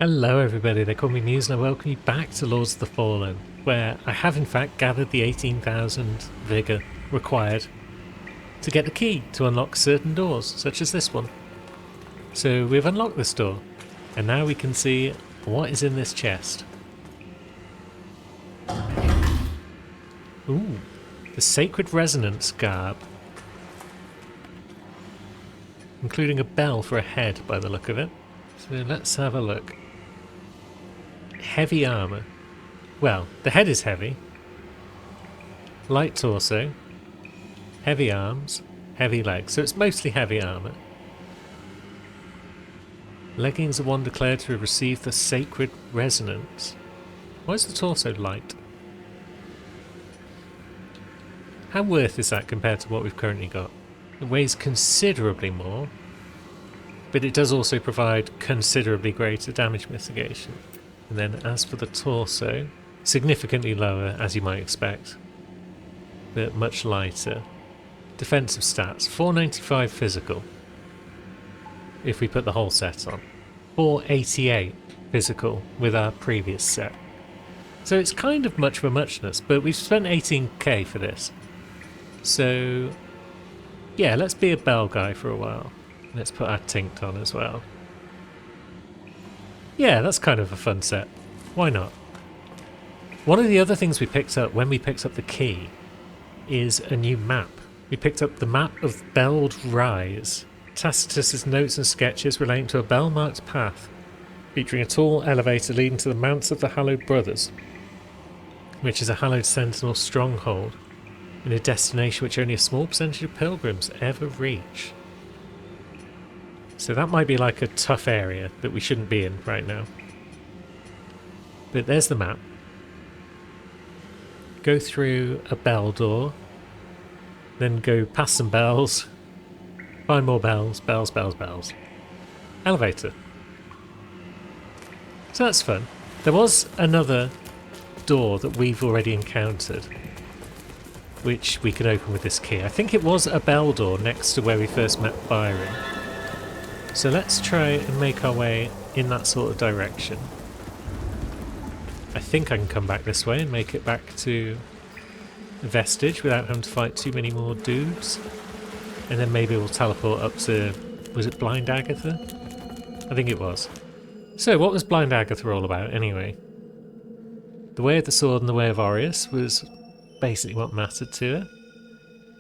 Hello everybody, they call me Muse and I welcome you back to Lords of the Fallen, where I have in fact gathered the 18,000 vigour required to get the key to unlock certain doors, such as this one. So we've unlocked this door, and now we can see what is in this chest. Ooh, the Sacred Resonance Garb. Including a bell for a head by the look of it. So let's have a look. Heavy armour. Well, the head is heavy. Light torso. Heavy arms. Heavy legs. So it's mostly heavy armour. Leggings are one declared to have received the Sacred Resonance. Why is the torso light? How worth is that compared to what we've currently got? It weighs considerably more, but it does also provide considerably greater damage mitigation. And then as for the torso, significantly lower as you might expect, but much lighter. Defensive stats, 495 physical, if we put the whole set on. 488 physical with our previous set. So it's kind of much of a muchness, but we've spent 18k for this. So yeah, let's be a bell guy for a while. Let's put our Tinct on as well. Yeah, that's kind of a fun set. Why not? One of the other things we picked up when we picked up the key is a new map. We picked up the map of Belled Rise. Tacitus's notes and sketches relating to a bell-marked path, featuring a tall elevator leading to the Mounts of the Hallowed Brothers, which is a Hallowed Sentinel stronghold, in a destination which only a small percentage of pilgrims ever reach. So that might be like a tough area that we shouldn't be in right now. But there's the map. Go through a bell door, then go past some bells, find more bells, bells, bells, bells. Elevator. So that's fun. There was another door that we've already encountered, which we can open with this key. I think it was a bell door next to where we first met Byron. So let's try and make our way in that sort of direction. I think I can come back this way and make it back to Vestige without having to fight too many more dudes. And then maybe we'll teleport up to... was it Blind Agatha? I think it was. So what was Blind Agatha all about anyway? The Way of the Sword and the Way of Aureus was basically what mattered to her.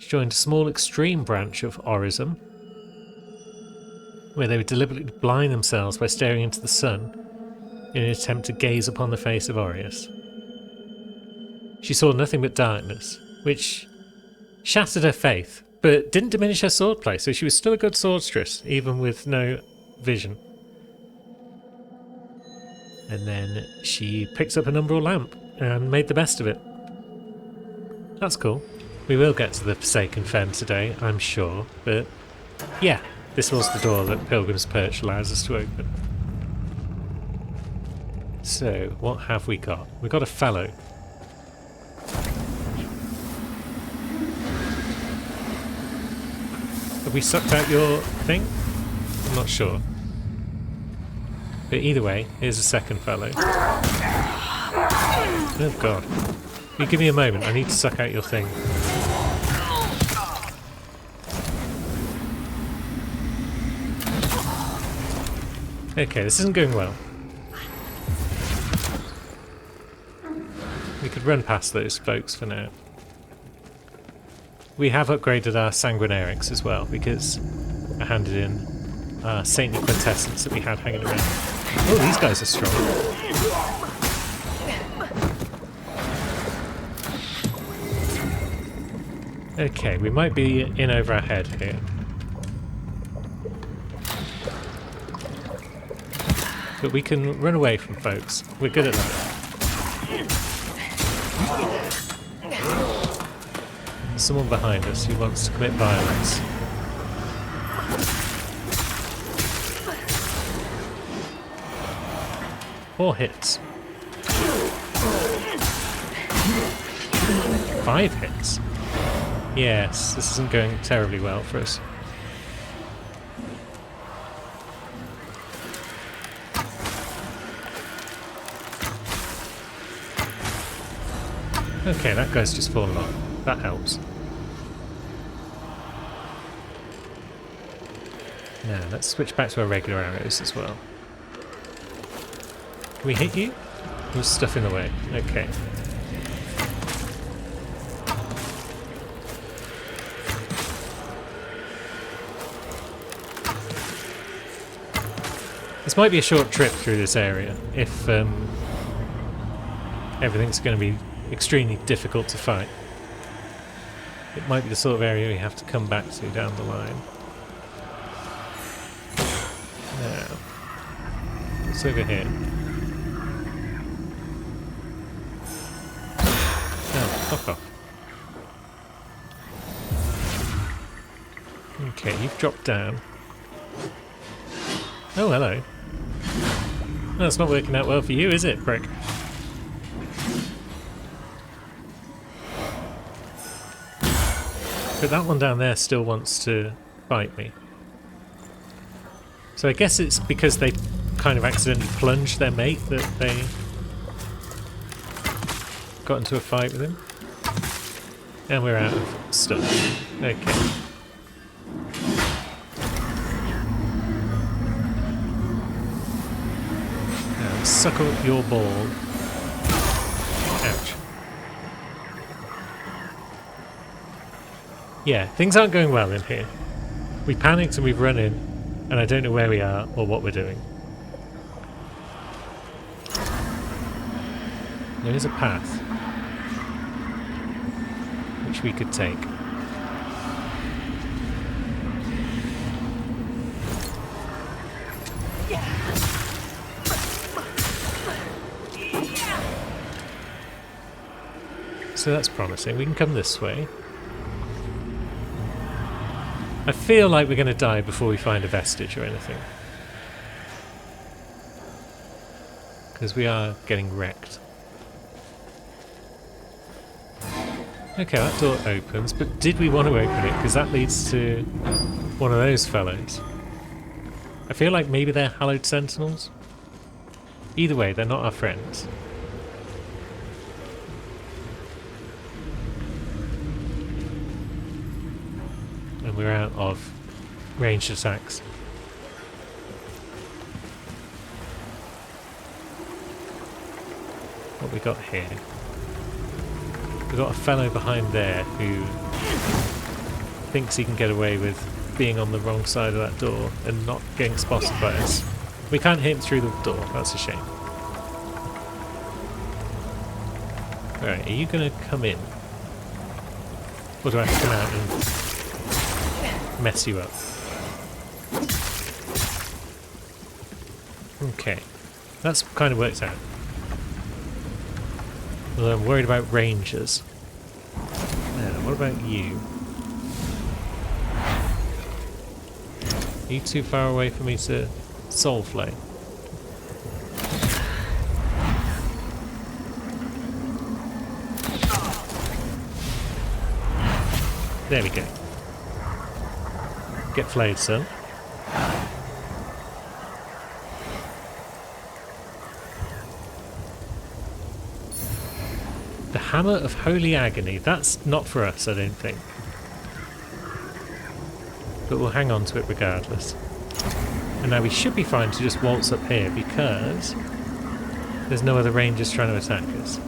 She joined a small extreme branch of Orism, where they would deliberately blind themselves by staring into the sun in an attempt to gaze upon the face of Aureus. She saw nothing but darkness, which shattered her faith, but didn't diminish her swordplay, so she was still a good swordstress, even with no vision. And then she picked up an umbral lamp and made the best of it. That's cool. We will get to the Forsaken Fen today, I'm sure, but yeah, this was the door that Pilgrim's Perch allows us to open. So, what have we got? We've got a fellow. Have we sucked out your thing? I'm not sure. But either way, here's a second fellow. Oh god. You give me a moment, I need to suck out your thing. Okay, this isn't going well. We could run past those folks for now. We have upgraded our Sanguinarix as well, because I handed in our Saintly Quintessence that we had hanging around. Oh, these guys are strong. Okay, we might be in over our head here. But we can run away from folks. We're good at that. There's someone behind us who wants to commit violence. Four hits. 5 hits. Yes, this isn't going terribly well for us. Okay, that guy's just fallen off. That helps. Now, let's switch back to our regular arrows as well. Can we hit you? There's stuff in the way. Okay. This might be a short trip through this area if everything's going to be extremely difficult to fight. It might be the sort of area we have to come back to down the line. Now, what's over here? Oh, fuck off. Okay, you've dropped down. Oh, hello. That's not working out well for you, is it, prick? But that one down there still wants to fight me. So I guess it's because they kind of accidentally plunged their mate that they got into a fight with him. And we're out of stuff. Okay. Now suckle up your ball. Ouch. Yeah, things aren't going well in here. We panicked and we've run in, and I don't know where we are or what we're doing. There is a path which we could take. So that's promising. We can come this way. I feel like we're going to die before we find a vestige or anything. Because we are getting wrecked. Okay, that door opens, but did we want to open it? Because that leads to one of those fellows. I feel like maybe they're hallowed sentinels. Either way, they're not our friends. And we're out of ranged attacks. What we got here? We've got a fellow behind there who thinks he can get away with being on the wrong side of that door and not getting spotted by us. We can't hit him through the door, that's a shame. Alright, are you going to come in? Or do I have to come out and mess you up? Okay, that's kind of worked out. Although I'm worried about rangers. Now, what about you? Are you too far away for me to soul flame? There we go. Get flayed, son. The Hammer of Holy Agony. That's not for us, I don't think. But we'll hang on to it regardless. And now we should be fine to just waltz up here because there's no other rangers trying to attack us.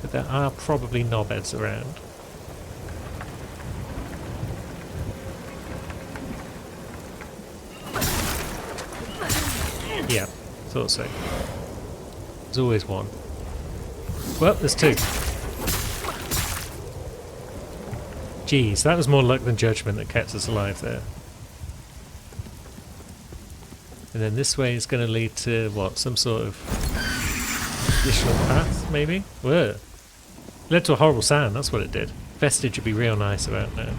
But there are probably knobheads around. Yeah, thought so. There's always one. Well, there's two. Jeez, that was more luck than judgment that kept us alive there. And then this way is going to lead to, what, some sort of additional path, maybe? Whoa. Led to a horrible sound, that's what it did. Vestige would be real nice about now.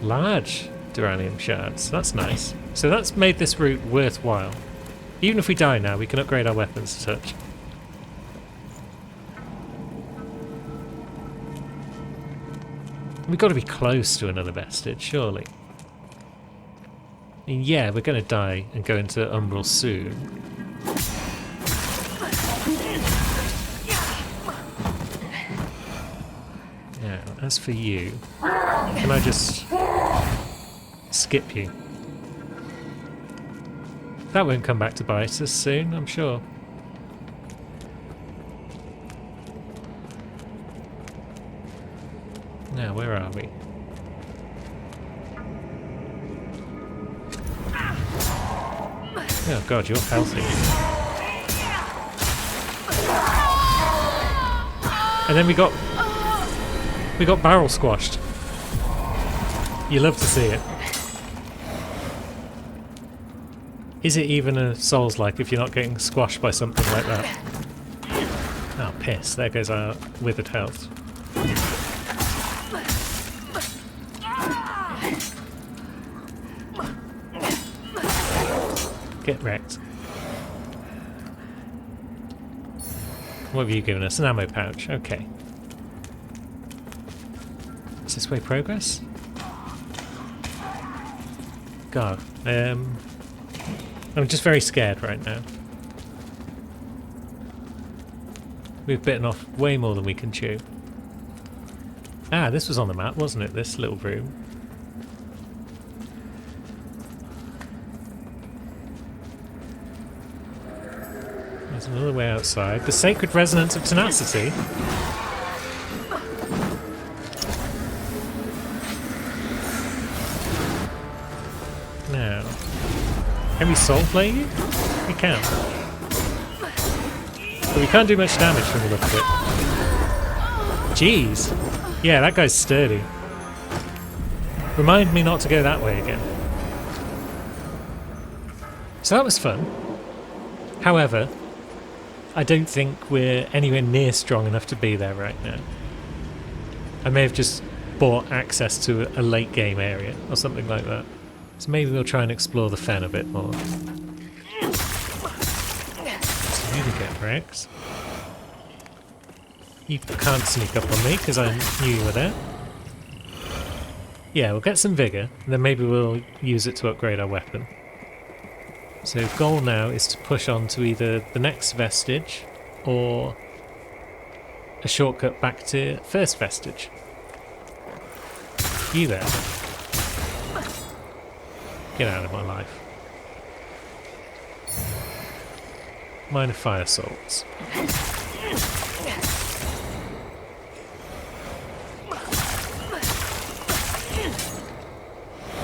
Large Duranium shards, that's nice. So that's made this route worthwhile. Even if we die now, we can upgrade our weapons to touch. We've got to be close to another vestige, surely. I mean, yeah, we're going to die and go into Umbral soon. Now, as for you, can I just skip you? That won't come back to bite us soon, I'm sure. Now, where are we? Oh god, you're healthy. And then we got barrel squashed. You love to see it. Is it even a Souls-like if you're not getting squashed by something like that? Oh, piss. There goes our withered health. Get wrecked. What have you given us? An ammo pouch. Okay. Is this way progress? God. I'm just very scared right now. We've bitten off way more than we can chew. Ah, this was on the map, wasn't it? This little room. There's another way outside. The sacred resonance of tenacity. Now, can we soul play you? We can. But we can't do much damage from the look of it. Jeez. Yeah, that guy's sturdy. Remind me not to go that way again. So that was fun. However, I don't think we're anywhere near strong enough to be there right now. I may have just bought access to a late game area or something like that. So maybe we'll try and explore the fen a bit more. So you can get Rex. You can't sneak up on me because I knew you were there. Yeah, we'll get some vigour, and then maybe we'll use it to upgrade our weapon. So goal now is to push on to either the next vestige or a shortcut back to first vestige. You there? Get out of my life. Minor fire salts.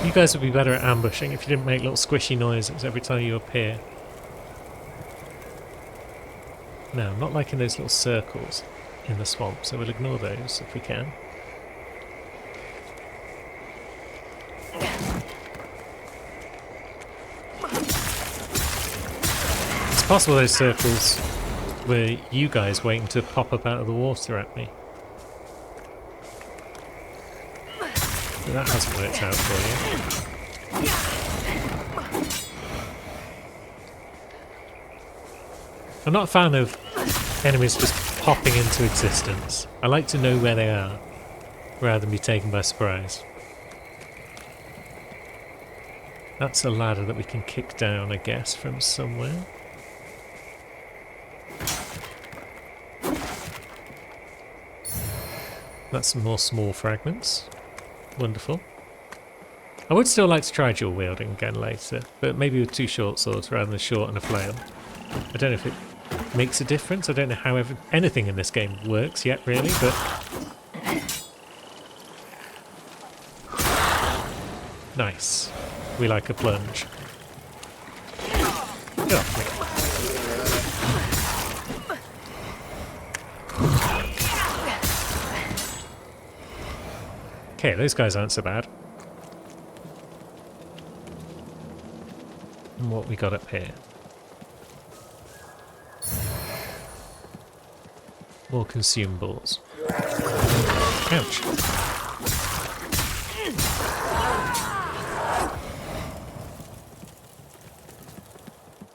You guys would be better at ambushing if you didn't make little squishy noises every time you appear. No, I'm not liking those little circles in the swamp, so we'll ignore those if we can. It's possible those circles were you guys waiting to pop up out of the water at me. But that hasn't worked out for you. I'm not a fan of enemies just popping into existence. I like to know where they are, rather than be taken by surprise. That's a ladder that we can kick down, I guess, from somewhere. That's some more small fragments. Wonderful. I would still like to try dual wielding again later, but maybe with two short swords rather than a short and a flail. I don't know if it makes a difference. I don't know how anything in this game works yet, really, but... Nice. We like a plunge. Get off me. Okay, those guys aren't so bad. And what we got up here? More consumables. Ouch.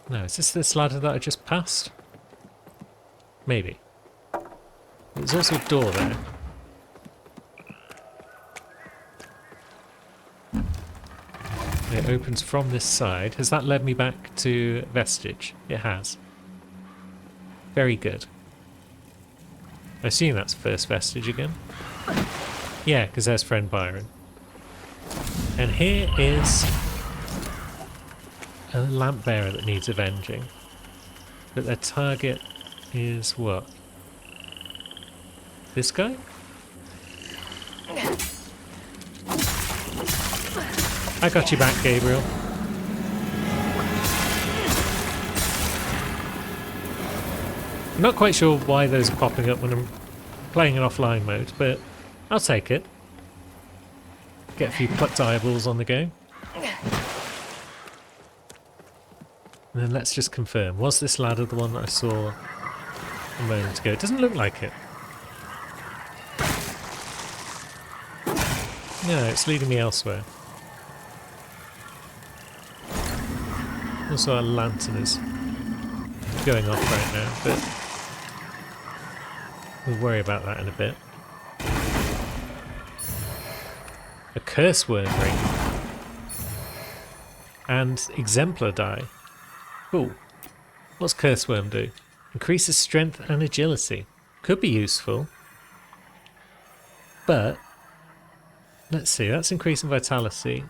No, is this ladder that I just passed? Maybe. There's also a door there. It opens from this side. Has that led me back to Vestige? It has. Very good. I assume that's first Vestige again. Yeah, because there's friend Byron. And here is a lamp bearer that needs avenging. But their target is what? This guy? I got you back, Gabriel. I'm not quite sure why those are popping up when I'm playing in offline mode, but I'll take it. Get a few plucked eyeballs on the go. And then let's just confirm. Was this ladder the one that I saw a moment ago? It doesn't look like it. No, it's leading me elsewhere. Also, our lantern is going off right now, but we'll worry about that in a bit. A curse worm ring. And exemplar die. Cool. What's curse worm do? Increases strength and agility. Could be useful. But let's see, that's increasing vitality.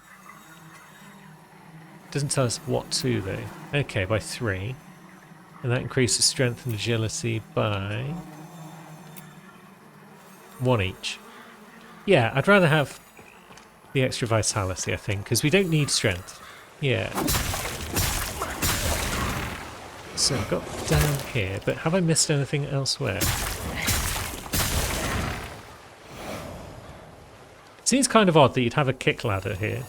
Doesn't tell us what to though. Okay, by 3. And that increases strength and agility by 1 each. Yeah, I'd rather have the extra vitality, I think, because we don't need strength. Yeah. So I've got down here, but have I missed anything elsewhere? It seems kind of odd that you'd have a kick ladder here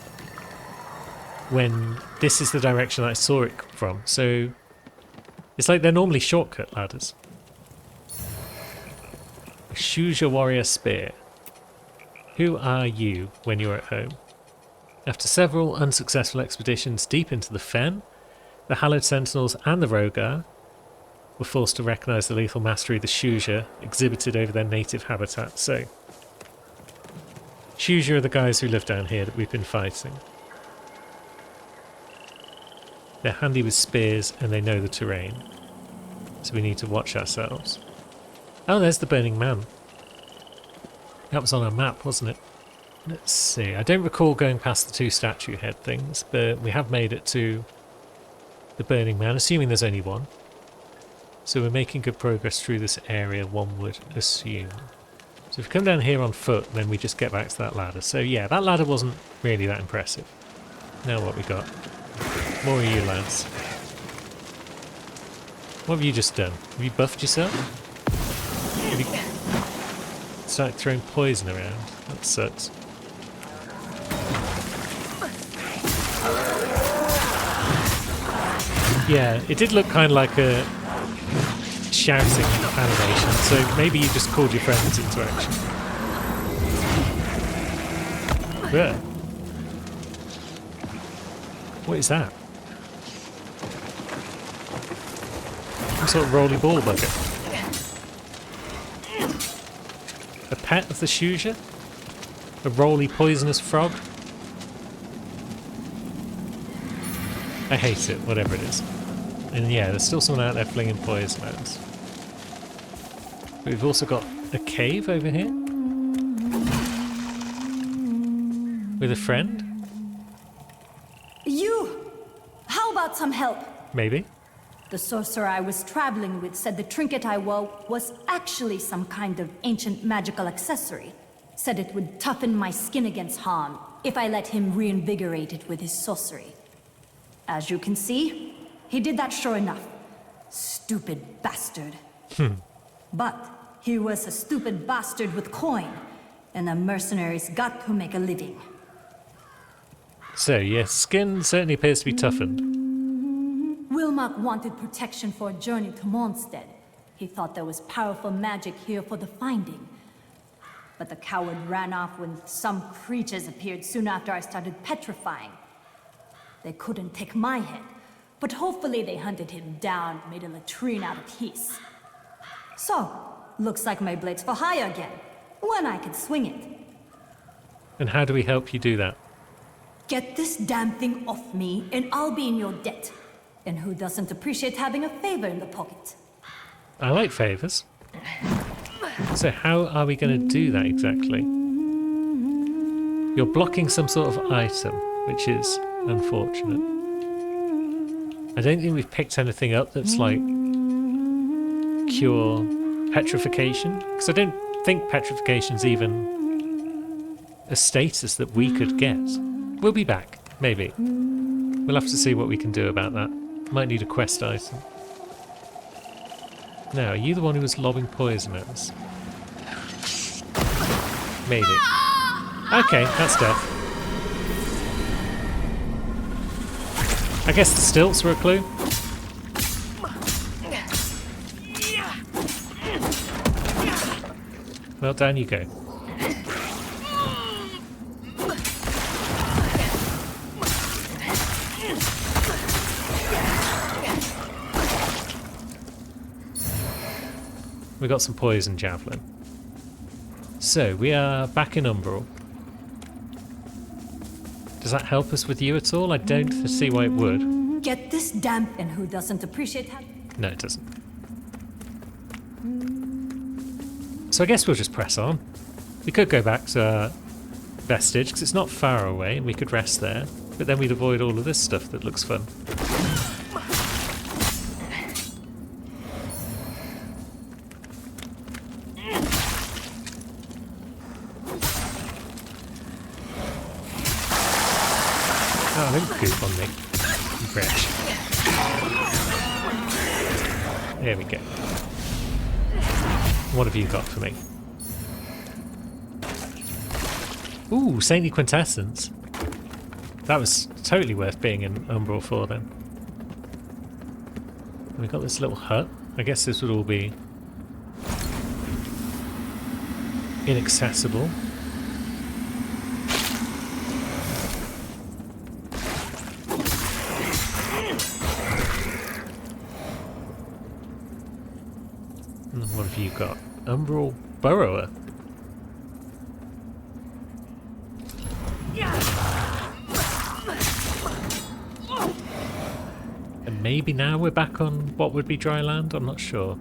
when this is the direction that I saw it from. So it's like they're normally shortcut ladders. Choose your warrior spear. Who are you when you're at home? After several unsuccessful expeditions deep into the Fen, the Hallowed Sentinels and the Rogar were forced to recognise the lethal mastery the Shuja exhibited over their native habitat. So, Shuja are the guys who live down here that we've been fighting. They're handy with spears and they know the terrain. So we need to watch ourselves. Oh, there's the Burning Man. That was on our map, wasn't it? Let's see. I don't recall going past the 2 statue head things, but we have made it to the Burning Man, assuming there's only one. So we're making good progress through this area, one would assume. So if we come down here on foot, then we just get back to that ladder. So yeah, that ladder wasn't really that impressive. Now what we got? More of you lads. What have you just done? Have you buffed yourself? Have you started throwing poison around? That sucks. Yeah, it did look kind of like a shouting animation, so maybe you just called your friends into action. Yeah. What is that? Some sort of roly ball bucket. A pet of the Shuja? A roly poisonous frog? I hate it, whatever it is. And yeah, there's still someone out there flinging poison at us. But we've also got a cave over here. With a friend? You! How about some help? Maybe. The sorcerer I was traveling with said the trinket I wore was actually some kind of ancient magical accessory. Said it would toughen my skin against harm if I let him reinvigorate it with his sorcery. As you can see, he did that sure enough. Stupid bastard. But he was a stupid bastard with coin, and the mercenaries got to make a living. So, yes, skin certainly appears to be toughened. Wilmot wanted protection for a journey to Mondstadt. He thought there was powerful magic here for the finding. But the coward ran off when some creatures appeared soon after I started petrifying. They couldn't take my head, but hopefully they hunted him down and made a latrine out of his. So, looks like my blade's for hire again, when I can swing it. And how do we help you do that? Get this damn thing off me, and I'll be in your debt. And who doesn't appreciate having a favor in the pocket? I like favours. So how are we going to do that exactly? You're blocking some sort of item, which is unfortunate. I don't think we've picked anything up that's like cure petrification, because I don't think petrification's even a status that we could get. We'll be back, maybe. We'll have to see what we can do about that. Might need a quest item. Now, are you the one who was lobbing poison at us? Maybe. Okay, that's death. I guess the stilts were a clue. Well, down you go. We got some poison javelin. So, we are back in Umbral. Does that help us with you at all? I don't see why it would. Get this damn... And who doesn't appreciate how... No, it doesn't. So I guess we'll just press on. We could go back to Vestige, because it's not far away, and we could rest there. But then we'd avoid all of this stuff that looks fun. Oh, don't goop on me. Wretch. There we go. What have you got for me? Ooh, Saintly Quintessence. That was totally worth being in Umbral for then. And we got this little hut. I guess this would all be inaccessible. And what have you got? Umbral Burrower. And maybe now we're back on what would be dry land? I'm not sure.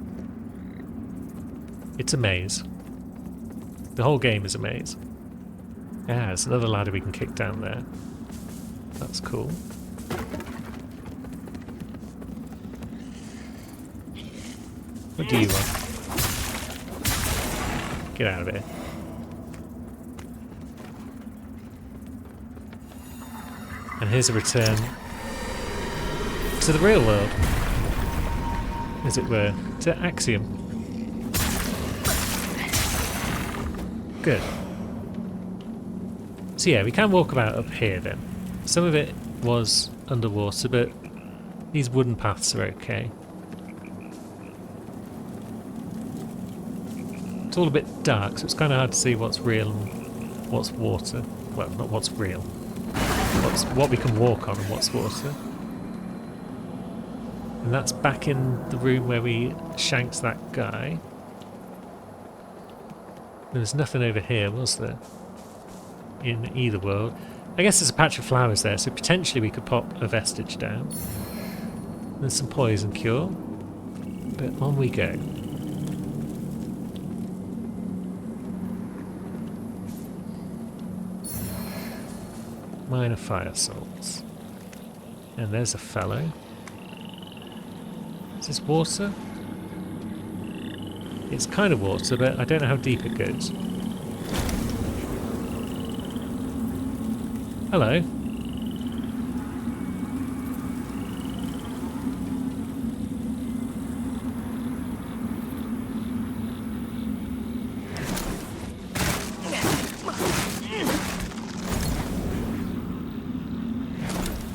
It's a maze. The whole game is a maze. Yeah, there's another ladder we can kick down there. That's cool. What do you want? Get out of here. And here's a return to the real world, as it were, to Axiom. Good. So yeah, we can walk about up here then. Some of it was underwater, but these wooden paths are okay. It's all a bit dark, so it's kind of hard to see what's real and what's water. Well, not what's real. What we can walk on and what's water. And that's back in the room where we shanked that guy. There was nothing over here, was there? In either world. I guess there's a patch of flowers there, so potentially we could pop a vestige down. There's some poison cure. But on we go. Minor fire salts. And there's a fellow. Is this water? It's kind of water, but I don't know how deep it goes. Hello.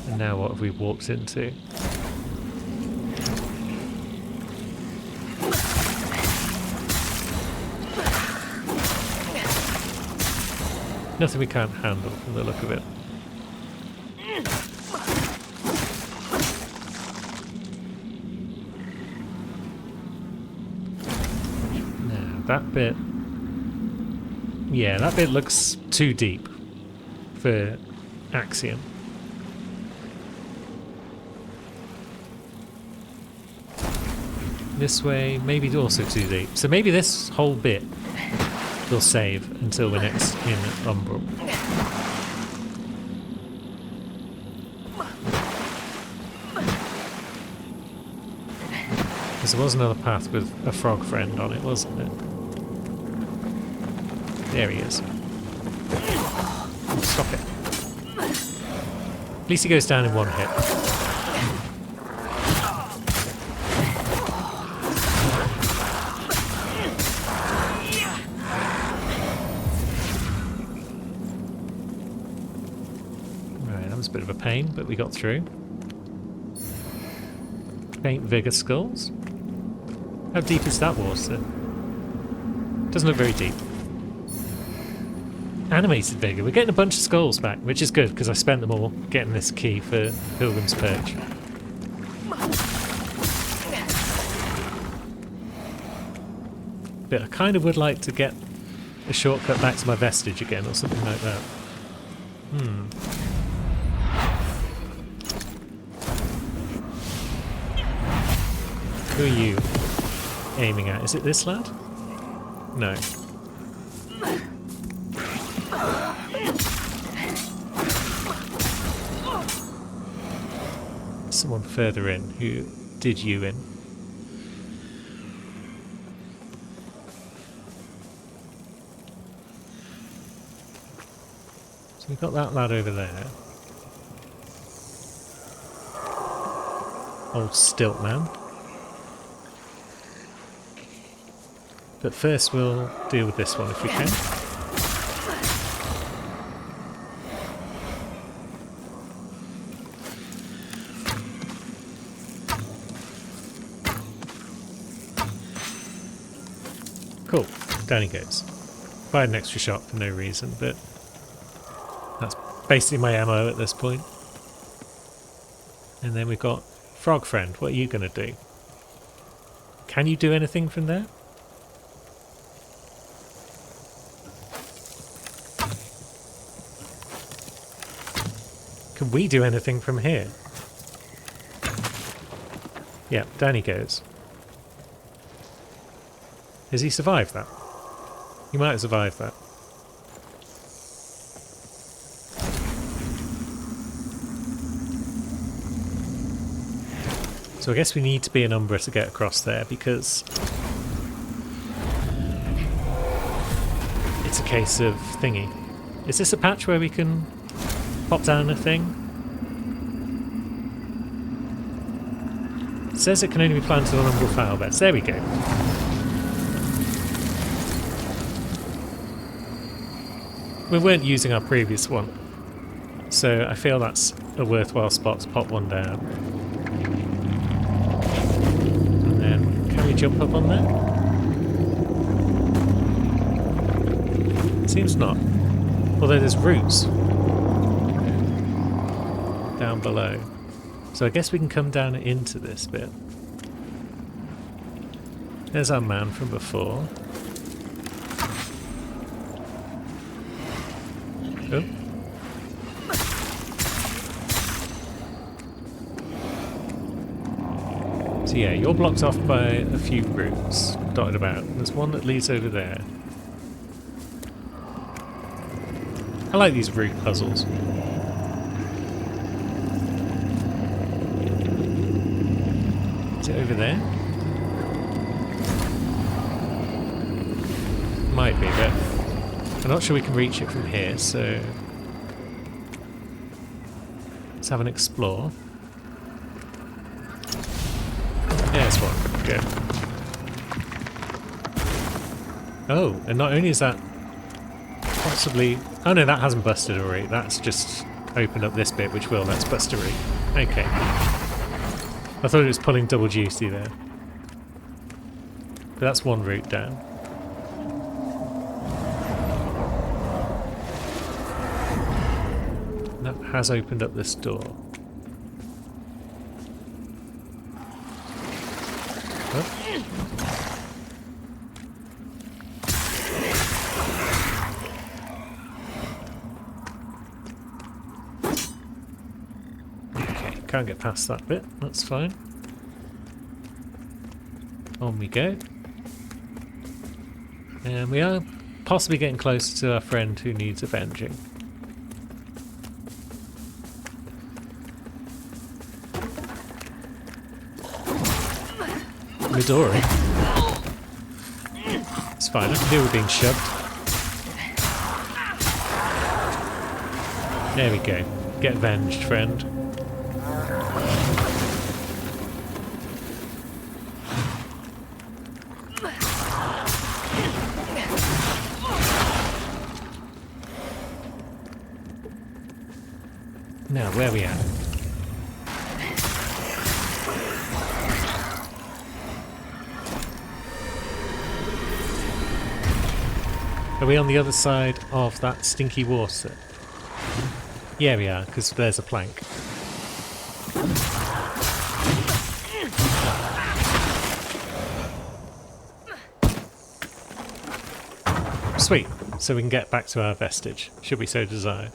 And now what have we walked into? Nothing we can't handle from the look of it. Now, that bit... Yeah, that bit looks too deep for axiom. This way, maybe also too deep. So maybe this whole bit will save until we're next in Umbral. Because there was another path with a frog friend on it, wasn't it? There he is. Oh, stop it. At least he goes down in one hit. A bit of a pain, but we got through. Faint vigor skulls. How deep is that water? Doesn't look very deep. Animated vigor. We're getting a bunch of skulls back, which is good because I spent them all getting this key for Pilgrim's Perch. But I kind of would like to get a shortcut back to my vestige again or something like that. Who are you aiming at? Is it this lad? No. Someone further in. Who did you in? So we've got that lad over there. Old stilt man. But first we'll deal with this one if we can. Cool, down he goes. Fired an extra shot for no reason, but that's basically my ammo at this point. And then we've got Frog Friend. What are you going to do? Can you do anything from there? Can we do anything from here? Yeah, down he goes. Has he survived that? He might have survived that. So I guess we need to be an Umbra to get across there because it's a case of thingy. Is this a patch where we can pop down a thing? It says it can only be planted on Umbral foul beds. There we go. We weren't using our previous one, so I feel that's a worthwhile spot to pop one down. And then, can we jump up on there? Seems not. Although there's roots down below. So I guess we can come down into this bit. There's our man from before. Oh. So yeah, you're blocked off by a few routes dotted about. There's one that leads over there. I like these route puzzles. Is it over there? Might be, but I'm not sure we can reach it from here, so let's have an explore. There's one. Good. Oh, and not only is that possibly... Oh no, that hasn't busted a route. That's just opened up this bit, which will. Let's bust a route. Okay. I thought it was pulling double juicy there. But that's one route down. That has opened up this door. Oh. can't get past that bit. That's fine. On we go. And we are possibly getting closer to our friend who needs avenging. Midori. It's fine, I can deal with being shoved. There we go. Get avenged, friend. Now, where are we at? Are we on the other side of that stinky water? Yeah, we are, because there's a plank. Sweet, so we can get back to our vestige, should we so desire.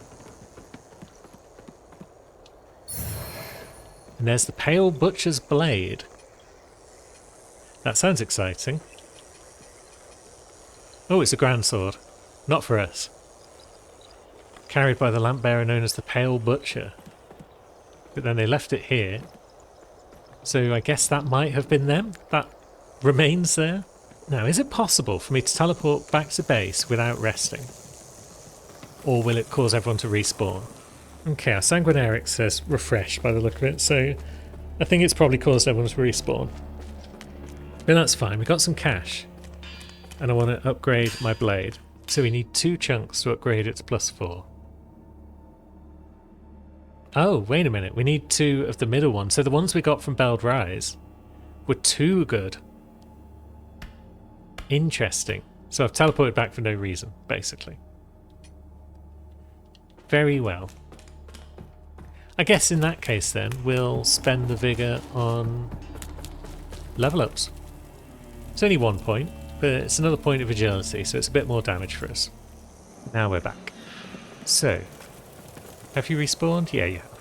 And there's the Pale Butcher's Blade. That sounds exciting. Oh, it's a grand sword. Not for us. Carried by the lamp bearer known as the Pale Butcher. But then they left it here. So I guess that might have been them. That remains there. Now, is it possible for me to teleport back to base without resting? Or will it cause everyone to respawn? Okay, our Sanguinaric says refresh by the look of it, so I think it's probably caused everyone to respawn. But that's fine, we got some cash. And I want to upgrade my blade. So we need 2 chunks to upgrade it to +4. Oh, wait a minute, we need 2 of the middle ones. So the ones we got from Beld Rise were too good. Interesting. So I've teleported back for no reason, basically. Very well. I guess in that case then, we'll spend the vigour on level ups. It's only 1 point, but it's another point of agility, so it's a bit more damage for us. Now we're back. So, have you respawned? Yeah, you have.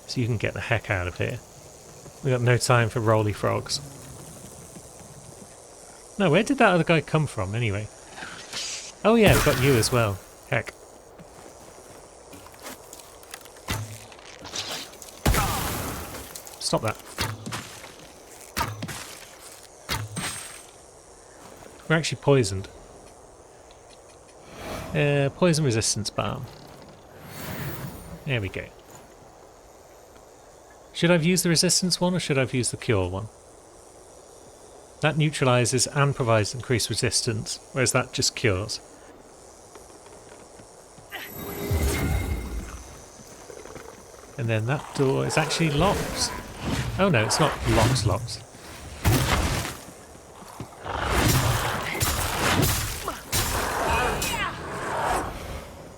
So you can get the heck out of here. We got no time for roly frogs. No, where did that other guy come from anyway? Oh yeah, we've got you as well. Heck. Stop that. We're actually poisoned. Poison resistance balm. There we go. Should I have used the resistance one or should I have used the cure one? That neutralises and provides increased resistance, whereas that just cures. And then that door is actually locked. Oh no, it's not locked.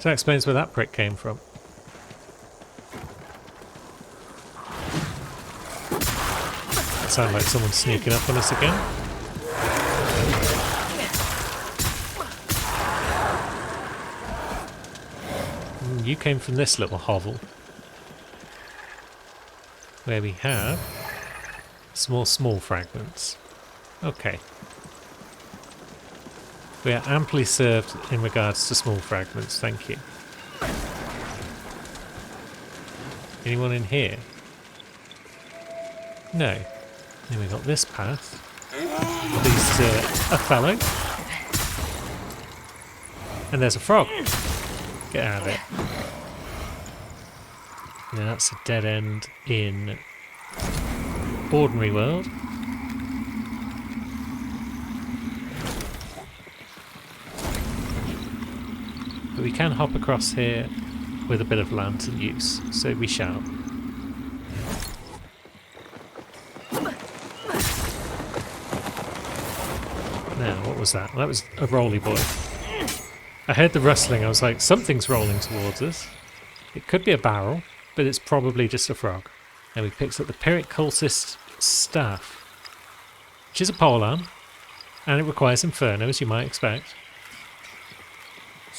So that explains where that prick came from. Sound like someone's sneaking up on us again. You came from this little hovel, where we have some more small fragments. Okay. We are amply served in regards to small fragments, thank you. Anyone in here? No. Then we've got this path. Leads to a fellow. And there's a frog. Get out of it. Now that's a dead end in Ordinary World. But we can hop across here with a bit of lantern use, so we shall. Now, what was that? That was a roly boy. I heard the rustling, I was like, something's rolling towards us. It could be a barrel, but it's probably just a frog. And we picked up the Pyrrhic Cultist Staff, which is a polearm, and it requires Inferno, as you might expect.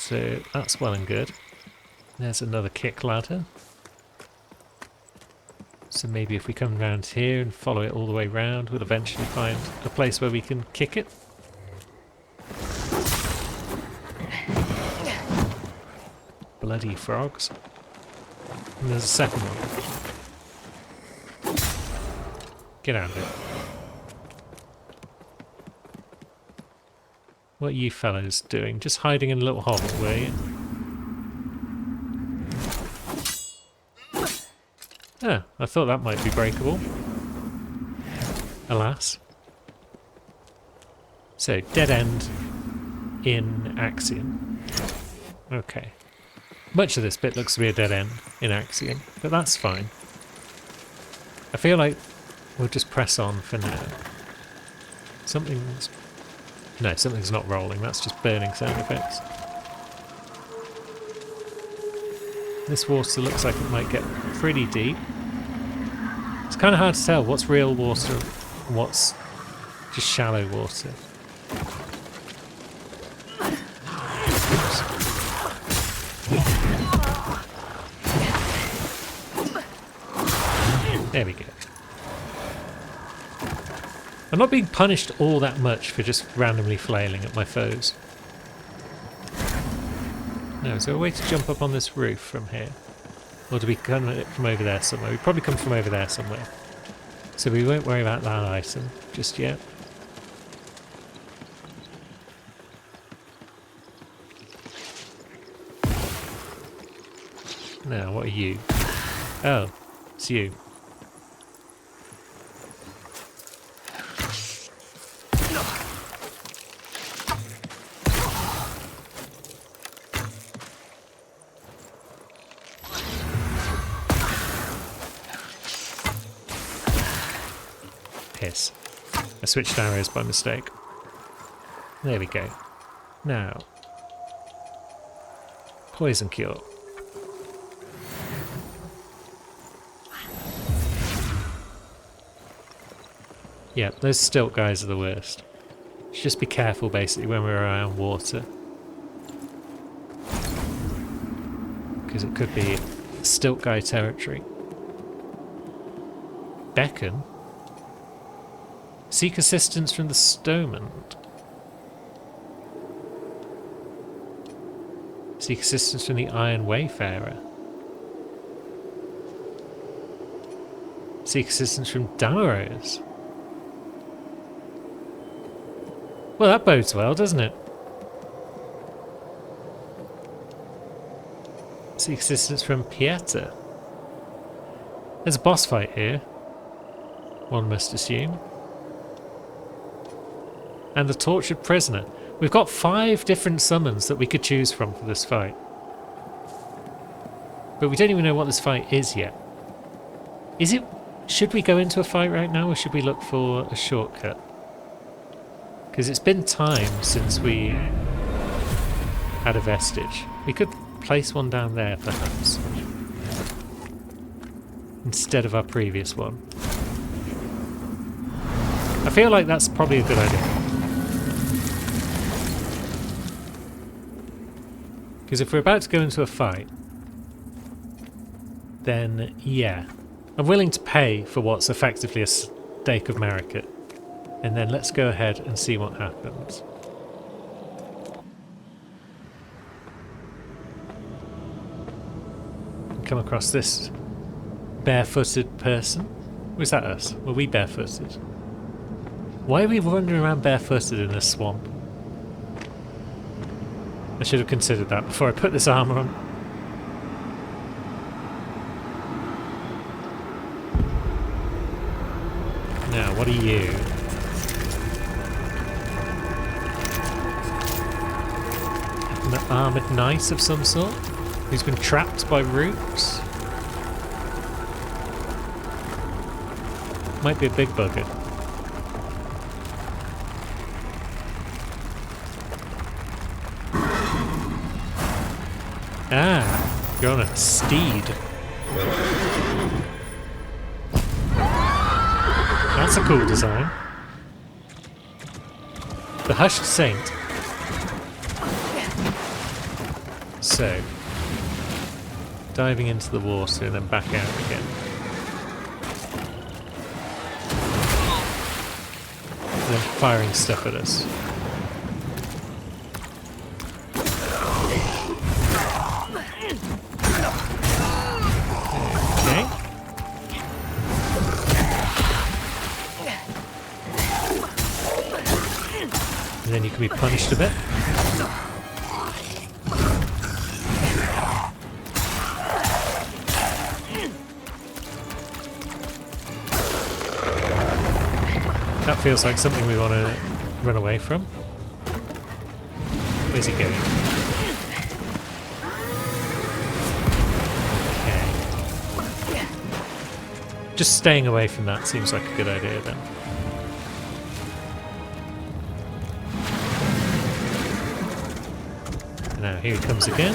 So that's well and good. There's another kick ladder. So maybe if we come round here and follow it all the way round, we'll eventually find a place where we can kick it. Bloody frogs. And there's a second one. Get out of it. What are you fellows doing? Just hiding in a little hovel, were you? Oh, I thought that might be breakable. Alas. So, dead end in Axiom. Okay. Much of this bit looks to be a dead end in Axiom, but that's fine. I feel like we'll just press on for now. Something's... No, something's not rolling, that's just burning sound effects. This water looks like it might get pretty deep. It's kind of hard to tell what's real water and what's just shallow water. There we go. I'm not being punished all that much for just randomly flailing at my foes. No, is there a way to jump up on this roof from here? Or do we come at it from over there somewhere? We probably come from over there somewhere. So we won't worry about that item just yet. Now, what are you? Oh, it's you. Piss. I switched arrows by mistake. There we go. Now, poison cure. Yeah, those stilt guys are the worst. Should just be careful basically when we're around water. Because it could be stilt guy territory. Beacon? Seek assistance from the Stomand. Seek assistance from the Iron Wayfarer. Seek assistance from Damaros. Well, that bodes well, doesn't it? Seek assistance from Pieter. There's a boss fight here, one must assume. And the tortured prisoner. We've got 5 different summons that we could choose from for this fight. But we don't even know what this fight is yet. Is it... Should we go into a fight right now or should we look for a shortcut? Because it's been time since we had a vestige. We could place one down there perhaps. Instead of our previous one. I feel like that's probably a good idea. Because if we're about to go into a fight, then yeah, I'm willing to pay for what's effectively a stake of Marika. And then let's go ahead and see what happens. Come across this barefooted person. Was that us? Were we barefooted? Why are we wandering around barefooted in a swamp? I should have considered that before I put this armour on. Now, what are you? An armoured knight of some sort? Who's been trapped by roots? Might be a big bugger. Ah, you're on a steed. That's a cool design. The Hushed Saint. So, diving into the water and then back out again. And then firing stuff at us. Okay. And then you can be punished a bit. That feels like something we want to run away from. Where's he going? Okay. Just staying away from that seems like a good idea then. Now here he comes again.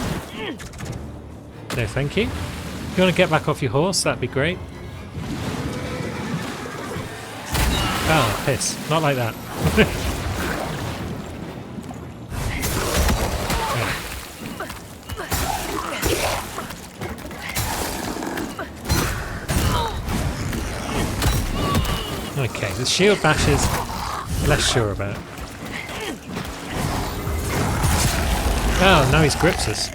No thank you. If you want to get back off your horse, that'd be great. Oh, piss. Not like that. Okay, the shield bashes, less sure about. Oh, now he's gripped us.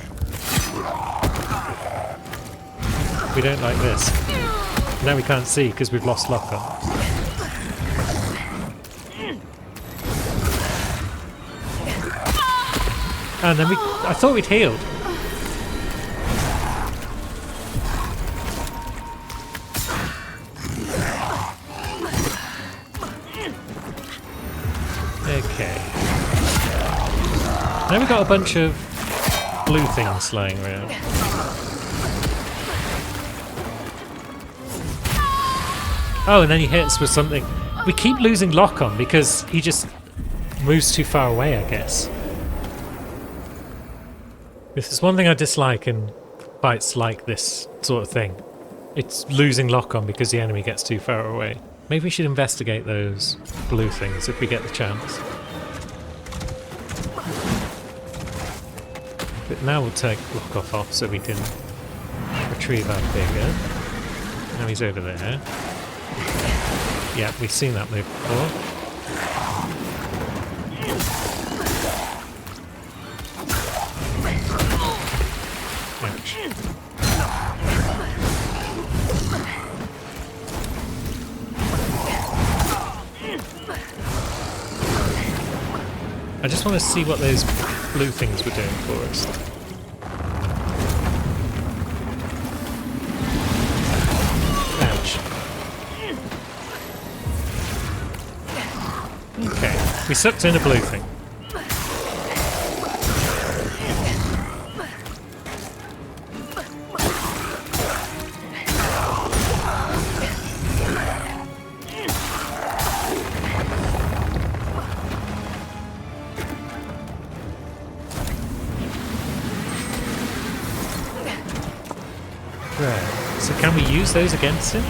We don't like this. Now we can't see because we've lost lock on. And then I thought we'd healed. Okay. Now we've got a bunch of blue things lying around. Oh, and then he hits with something. We keep losing lock on because he just moves too far away, I guess. This is one thing I dislike in fights like this sort of thing. It's losing lock-on because the enemy gets too far away. Maybe we should investigate those blue things if we get the chance. But now we'll take lock off so we can retrieve our figure. Now he's over there. Yeah, we've seen that move before. I just want to see what those blue things were doing for us. Ouch. Okay, we sucked in a blue thing. Right, so can we use those against him?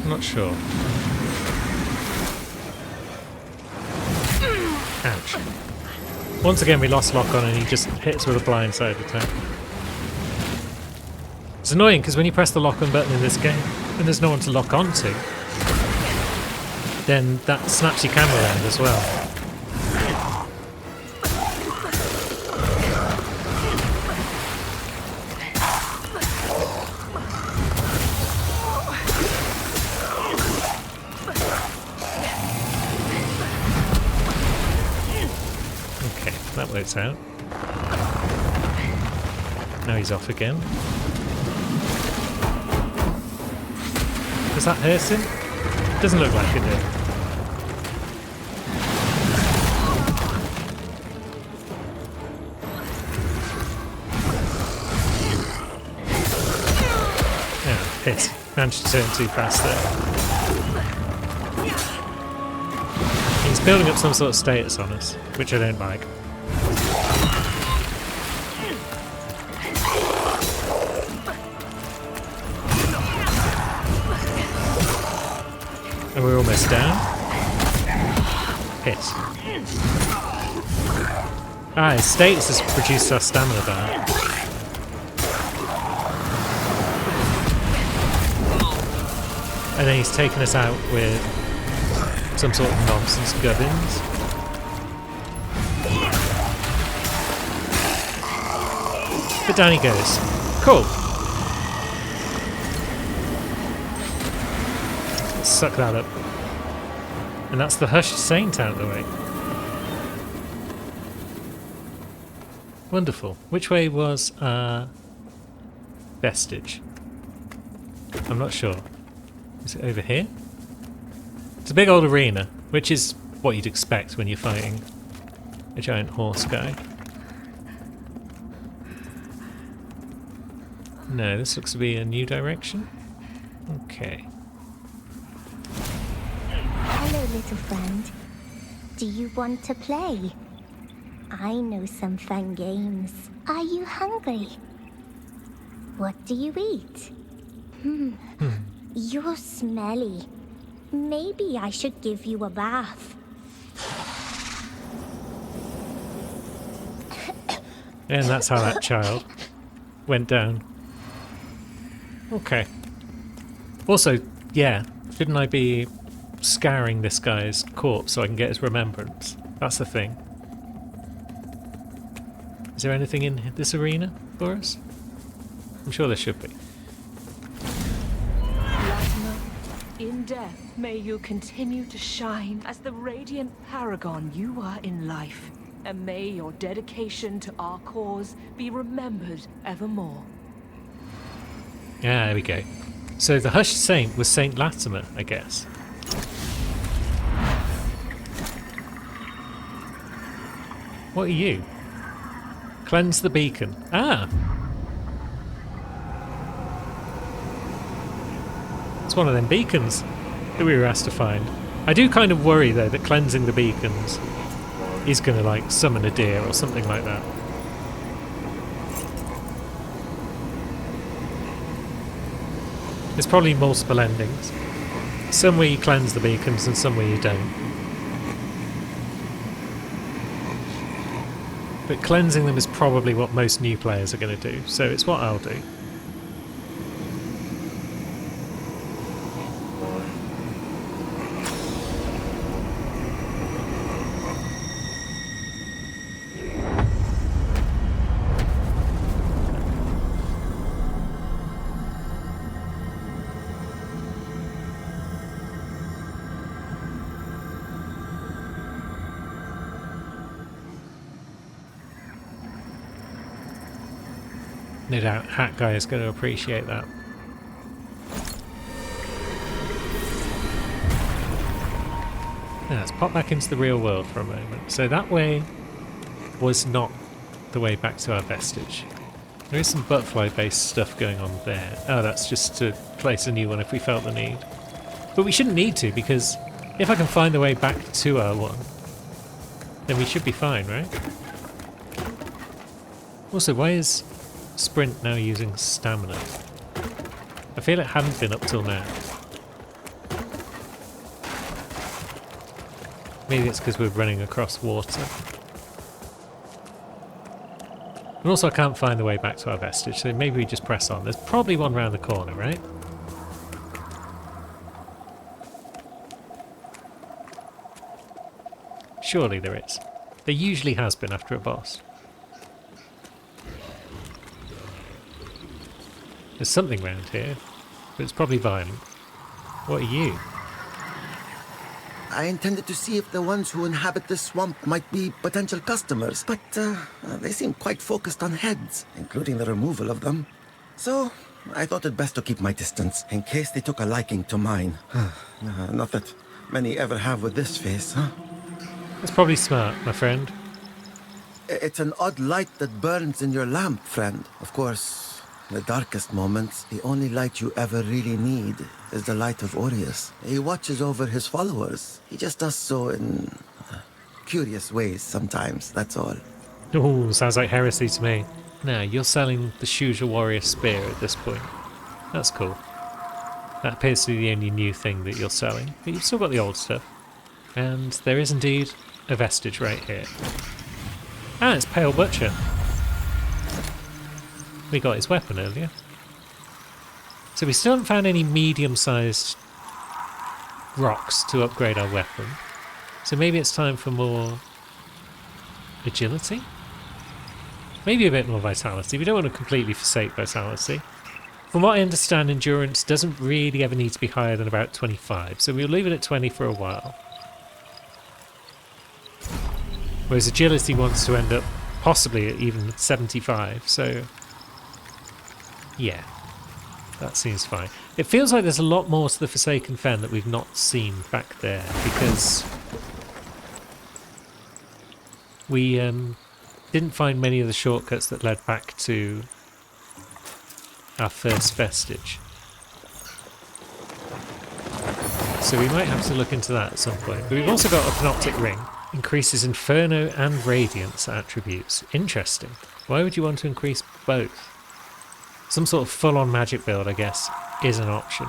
I'm not sure. Ouch. Once again we lost lock on and he just hits with a blindside attack. It's annoying because when you press the lock on button in this game and there's no one to lock onto, then that snaps your camera around as well. That works out. Now he's off again. Does that hurt him? Doesn't look like it did. Yeah, hit. Managed to turn too fast there. He's building up some sort of status on us, which I don't like. And we're almost down. Piss. Ah, his status has produced our stamina bar. And then he's taken us out with some sort of nonsense gubbins. But down he goes. Cool. Let's suck that up. And that's the Hushed Saint out of the way. Wonderful. Which way was vestige? I'm not sure. Is it over here? It's a big old arena, which is what you'd expect when you're fighting a giant horse guy. No, this looks to be a new direction. Okay. Hello, little friend. Do you want to play? I know some fun games. Are you hungry? What do you eat? You're smelly. Maybe I should give you a bath. And that's how that child went down. Okay. Also, yeah, shouldn't I be scouring this guy's corpse so I can get his remembrance? That's the thing. Is there anything in this arena for us? I'm sure there should be. Latimer, in death, may you continue to shine as the radiant paragon you are in life. And may your dedication to our cause be remembered evermore. Yeah, there we go. So the Hushed Saint was Saint Latimer, I guess. What are you? Cleanse the beacon. Ah! It's one of them beacons that we were asked to find. I do kind of worry though that cleansing the beacons is going to like summon a deer or something like that. There's probably multiple endings. Some where you cleanse the beacons and some where you don't. But cleansing them is probably what most new players are going to do, so it's what I'll do. No doubt Hat Guy is going to appreciate that. Now, let's pop back into the real world for a moment. So that way was not the way back to our vestige. There is some butterfly based stuff going on there. Oh, that's just to place a new one if we felt the need. But we shouldn't need to, because if I can find the way back to our one, then we should be fine, right? Also, why is Sprint now using stamina? I feel it hadn't been up till now. Maybe it's because we're running across water. And also I can't find the way back to our vestige, so maybe we just press on. There's probably one round the corner, right? Surely there is. There usually has been after a boss. There's something round here, but it's probably violent. What are you? I intended to see if the ones who inhabit this swamp might be potential customers, but they seem quite focused on heads, including the removal of them. So, I thought it best to keep my distance, in case they took a liking to mine. Not that many ever have with this face, huh? That's probably smart, my friend. It's an odd light that burns in your lamp, friend. Of course, in the darkest moments, the only light you ever really need is the light of Aureus. He watches over his followers. He just does so in curious ways sometimes, that's all. Ooh, sounds like heresy to me. Now, you're selling the Shuja Warrior Spear at this point. That's cool. That appears to be the only new thing that you're selling, but you've still got the old stuff. And there is indeed a vestige right here. Ah, it's Pale Butcher. We got his weapon earlier. So we still haven't found any medium-sized rocks to upgrade our weapon. So maybe it's time for more agility? Maybe a bit more vitality. We don't want to completely forsake vitality. From what I understand, endurance doesn't really ever need to be higher than about 25, so we'll leave it at 20 for a while. Whereas agility wants to end up possibly at even 75, so yeah, that seems fine. It feels like there's a lot more to the Forsaken Fen that we've not seen back there, because we didn't find many of the shortcuts that led back to our first vestige. So we might have to look into that at some point. But we've also got a Panoptic Ring. Increases Inferno and Radiance attributes. Interesting. Why would you want to increase both? Some sort of full-on magic build, I guess, is an option.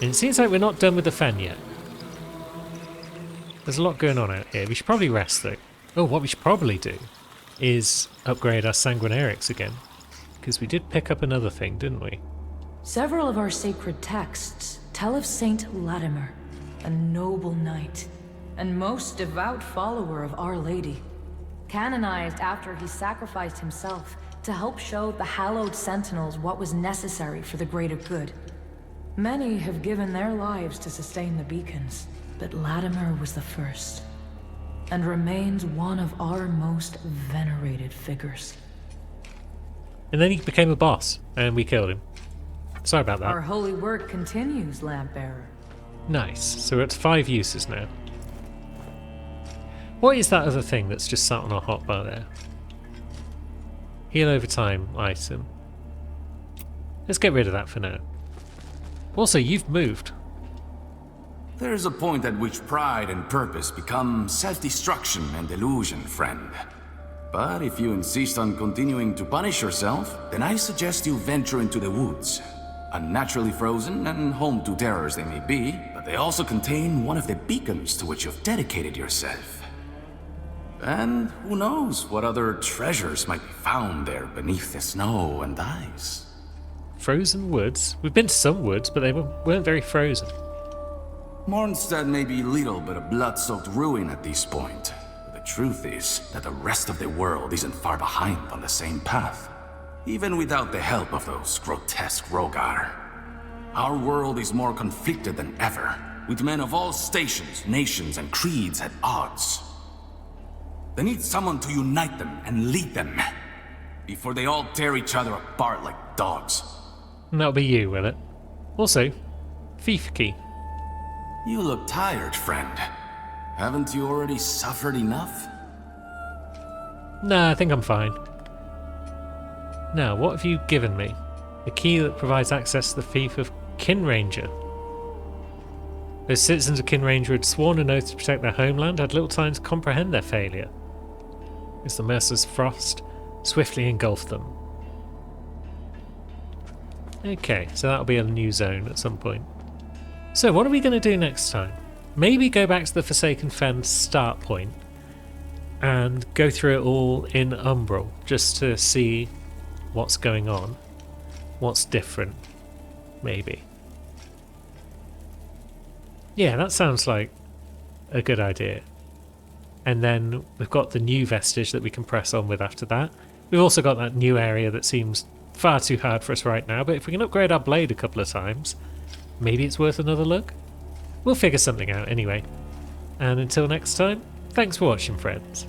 And it seems like we're not done with the Fen yet. There's a lot going on out here. We should probably rest, though. Oh, what we should probably do is upgrade our Sanguinarix again. Because we did pick up another thing, didn't we? Several of our sacred texts tell of Saint Latimer, a noble knight and most devout follower of Our Lady. Canonized after he sacrificed himself to help show the hallowed sentinels what was necessary for the greater good. Many have given their lives to sustain the beacons, but Latimer was the first, and remains one of our most venerated figures. And then he became a boss, and we killed him. Sorry about that. Our holy work continues, Lampbearer. Nice. So we're at 5 uses now. What is that other thing that's just sat on our hotbar there? Heal over time item. Let's get rid of that for now. Also, you've moved. There's a point at which pride and purpose become self-destruction and delusion, friend. But if you insist on continuing to punish yourself, then I suggest you venture into the woods. Unnaturally frozen and home to terrors they may be, but they also contain one of the beacons to which you've dedicated yourself. And who knows what other treasures might be found there beneath the snow and ice. Frozen woods? We've been to some woods, but they weren't very frozen. Mornstead may be little but a blood-soaked ruin at this point. But the truth is that the rest of the world isn't far behind on the same path. Even without the help of those grotesque Rogar. Our world is more conflicted than ever, with men of all stations, nations, and creeds at odds. They need someone to unite them and lead them, before they all tear each other apart like dogs. And that'll be you, will it? Also, thief key. You look tired, friend. Haven't you already suffered enough? Nah, I think I'm fine. Now, what have you given me? A key that provides access to the fief of Kinranger. Those citizens of Kinranger had sworn an oath to protect their homeland had little time to comprehend their failure, as the merciless frost swiftly engulfed them. Okay, so that'll be a new zone at some point. So what are we going to do next time? Maybe go back to the Forsaken Fen start point and go through it all in Umbral, just to see what's going on, what's different, maybe. Yeah, that sounds like a good idea. And then we've got the new vestige that we can press on with after that. We've also got that new area that seems far too hard for us right now, but if we can upgrade our blade a couple of times, maybe it's worth another look. We'll figure something out anyway. And until next time, thanks for watching, friends.